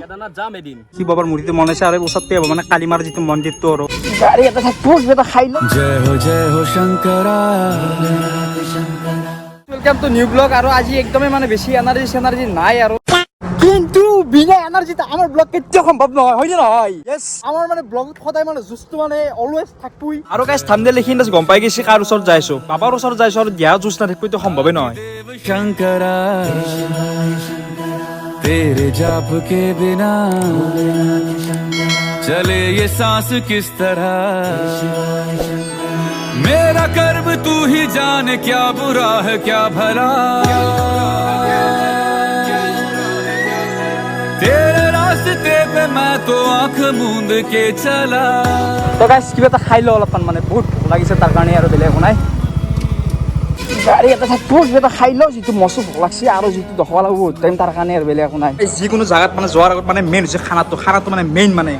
কেদারনাথ যাম এদিন কি বাবার মূর্তিতে মনে আছে আরে ওসব পেয়ে মানে কালিমার যেটো মন্দির তো আর গাড়ি এটা পুষ বেটা খাইলো जय हो Shankara welcome to new blog আৰু আজি একদমই মানে বেছি এনাৰ্জি নাই আৰু কিন্তু বিনা এনাৰ্জিতে আমাৰ ব্লগ কেতিয়াও সম্ভৱ নহয় হয় না নহয় ইয়েস আমাৰ মানে ব্লগত সদায় মানে জুসটো মানে অলওয়েজ থাকবই আৰু গাইস থাম্বনেল দেখি ইন্দাস গম পাই গৈছে কাৰ ওচৰত যাইছো বাবাৰ ওচৰত যাইছো আৰু দিয়া জুস না থাকিবটো সম্ভৱে নহয় शंकरा तेरे जाप के बिना चले ये सांस किस तरह मेरा कर्म तू ही जाने क्या बुरा है क्या भला तेरे रास्ते पे मैं तो आंख मूंद के चला তো গাইস কিবা এটা খাই ল অলপমান মানে বহুত ভোক লাগিছে তাৰ কাৰণে আৰু বেলেগ একো নাই গাড়ি এটা পুষ বেটা খাইলো যেটো মস্ত ভোক লাগছে আৰু যেটো দেখবা লাগব টাইম তাৰ কাৰণে আৰু বেলেগ একো নাই এই যিকোনো জায়গাত মানে যোৱাৰ আগত মানে মেইন হৈছে খানাটো মানে মেইন মানে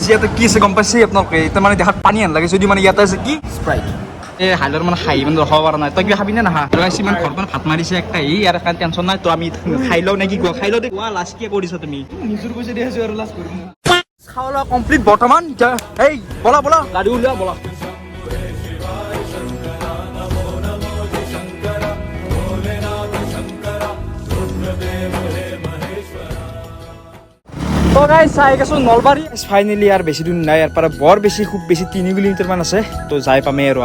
ইয়াতে কি আছে গম পাইছে আপোনালোকে এটা মানে দেখাত পানী আন লাগে যদি মানে ইয়াতে আছে কি স্প্ৰাইট এই হাইলৰ মানে খাই মানে ৰখাব পৰা নাই তই কিবা খাবি নে নাহা গাইছ ইমান ঘৰত মানে ভাত মাৰিছে একটা এই আৰু কাৰণ টেনশ্যন নাই তো আমি খাই লওঁ নে কি কোৱা খাই লওঁ দে কোৱা লাষ্ট কি কৰিছা তুমি নিজৰ পইচা দি আছো আৰু লাষ্ট কৰিম খাওয়া লোৱা কমপ্লিট বৰ্তমান এই বলা গাড়ী উলিয়া বলা তো গাইস আই গেছো নলবাৰী ফাইনালি আৰ বেছি দিন নাই আৰ পাৰা বৰ বেছি খুব বেছি 3 কিলোমিটাৰ মান আছে তো যাই পামে আৰু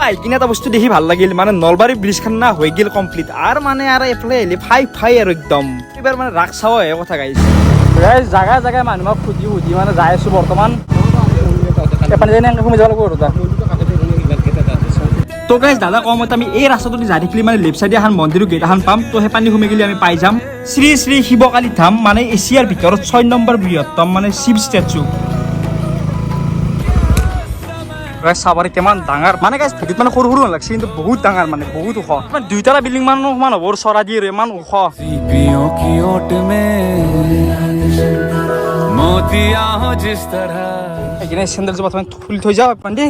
আই কিনা এটা বস্তু দেখি ভাল লাগিল মানে নলবাৰী ব্ৰিজখন না হৈ গেল কমপ্লিট আৰ মানে আৰ এফালে এলি ফাই আৰু একদম এবাৰ মানে ৰাখ চাও হে কথা গাইছ গাইস জায়গায় মানুহক খুজি মানে যাই আছো বৰ্তমান এপানে যেনে এনেকৈ ঘুমি যাব লাগিব আৰু তো গাইস দাদা কমত আমি এই ৰাস্তাটো যাই থাকিলে মানে লেফট সাইডে এখন মন্দিৰৰ গেট এখন পাম তো সেই পানী ঘুমি গেলি আমি পাই যাম শ্ৰী শ্ৰী শিৱকালী ধাম মানে এছিয়াৰ ভিতৰত 6 নম্বৰ বৃহত্তম মানে শিৱ ষ্টেচু গাইস সাবাৰে কেমন ডাঙৰ মানে গাইস ভিডিঅ'ত মানে সৰু লাগছে কিন্তু বহুত ডাঙৰ মানে বহুত ওখ মানে দুইটালা বিল্ডিং মান হ'ব চৰা দিয়ে ইমান ওখ सीपियों की ओट में मोतिया हो जिस तरह এইখিনি চেন্দেল জোপা তুমি খুলি থৈ যাও পাণ্ডি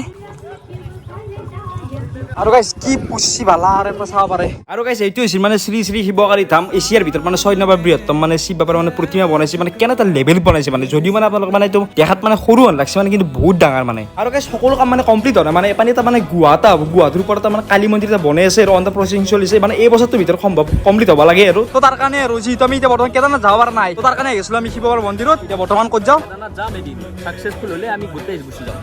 আৰু গাইস কি পুছি ভালা আৰে চাব পাৰে আৰু গাইস এইটো হৈছে মানে শ্ৰী শ্ৰী শিৱকালী ধাম এছিয়াৰ ভিতৰত মানে 6 নম্বৰ বৃহত্তম মানে শিৱ বাবাৰ মানে প্ৰতিমা বনাইছে মানে কেনেটা লেভেল বনাইছে মানে যদিও মানে আপোনালোক মানে এইটো দেখাত মানে সৰু লাগছে মানে কিন্তু বহুত ডাঙৰ মানে আৰু গাইস সকলো কাম মানে কমপ্লিট হয় মানে এপানি এটা মানে গুৱাহাটীৰ ওপৰত মানে কালী মন্দিৰ এটা বনাই আছে আৰু অন দা প্ৰচেছিং চলিছে মানে এই বছৰটোৰ ভিতৰত সম্ভৱ কমপ্লিট হ'ব লাগে আৰু তো তাৰ কাৰণে আৰু যিটো আমি এতিয়া বৰ্তমান কেদাৰনাথ যাব পৰা নাই তো তাৰ কাৰণে আহিছিলো আমি শিৱ বাবাৰ মন্দিৰত এতিয়া বৰ্তমান ক'ত যাওঁ কেদারনাথ যাম এদিন সাকসেসফুল হলে আমি গোটেই গুছি যাম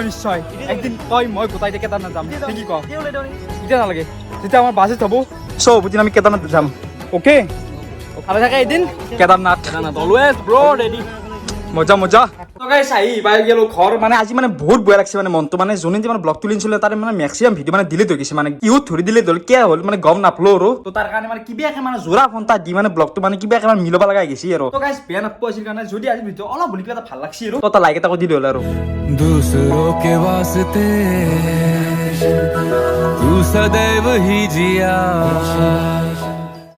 নিশ্চয় একদিন তই মই গোটাই কেদাৰনাথ যাম কি ক এতিয়া নালাগে যেতিয়া আমাৰ বাজেট হ'ব চব দিন আমি কেদাৰনাথ যাম ওকে ভালে থাকে এদিন কেদাৰনাথ অলওয়েজ ব্ৰো ৰেডি মজা তো গাইস আহি পাই গেলো ঘৰ মানে আজি মানে বহুত বেয়া লাগছে মানে মনটো মানে যোনে যে মানে ব্লগ তুলিছিল তাৰে মানে মেক্সিমাম ভিডিঅ' মানে ডিলিট হৈ গৈছে মানে ইউত ধৰি ডিলিট হ'ল কিয় হ'ল মানে গম নাপালো আৰু তো তাৰ কাৰণে মানে কিবাকে মানে জোৰা ফোনটা দি মানে ব্লগটো মানে কিবাকে মানে মিলাব লগা গৈছে আৰু তো গাইস বেয়া নাপাব আছিল কাৰণে যদি আজি ভিডিঅ' অলপ বুলি কিবা এটা ভাল লাগছে আৰু তো লাইক এটা কৰি দিলে হ'ল আৰু दूसरों के वास्ते तू सदैव ही जिया